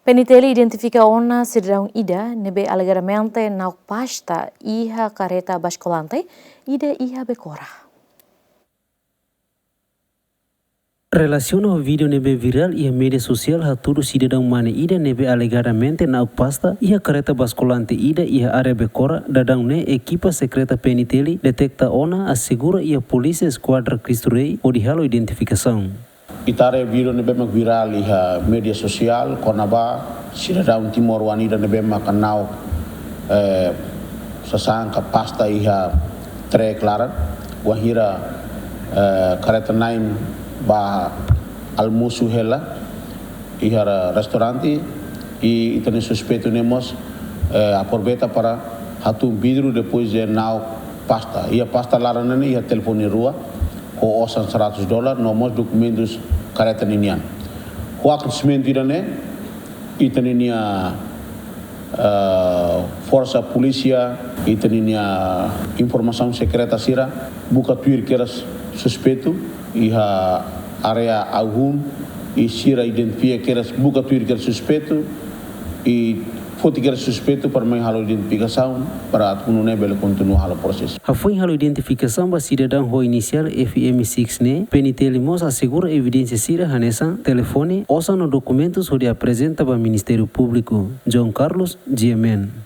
Peniteli identifica ona cidadão Ida nebe alegadamente na pasta iha careta basculante Ida iha becora. Relaciona o vídeo nebe viral e a mídia social haturu cidadão mane Ida nebe alegadamente na pasta iha careta basculante Ida iha área becora dadang ne equipa secreta peniteli detecta ona assegura ia polícia esquadra Cristo Rei o dihalo identificação. Itare vídeo nebe mak viral iha media sosial konaba cidadão Timor Wanida nebe mak nau sasangka pasta iha tre clara wahira careta nain ba almoço hela iha restaurante e itane suspeito nemos aproveita para hatu vidro depois de nau pasta ia pasta larana ia telefone rua com osan $100 nomos documentos careta ninian o acontecimento irane itaninia força polícia itaninia informação secreta sira buka tuir keras suspeito iha area algum e sira identifica keras buka tuir keras suspeito e foto que era suspeito para mim halo identificação para tuno nebel continuar halo processo. A foi halo identificação ba cidadão ho inicial FM6 ne peniteli mos assegura evidência sira hanesa telefone osa no documentos ho apresenta ba Ministério Público João Carlos GMN.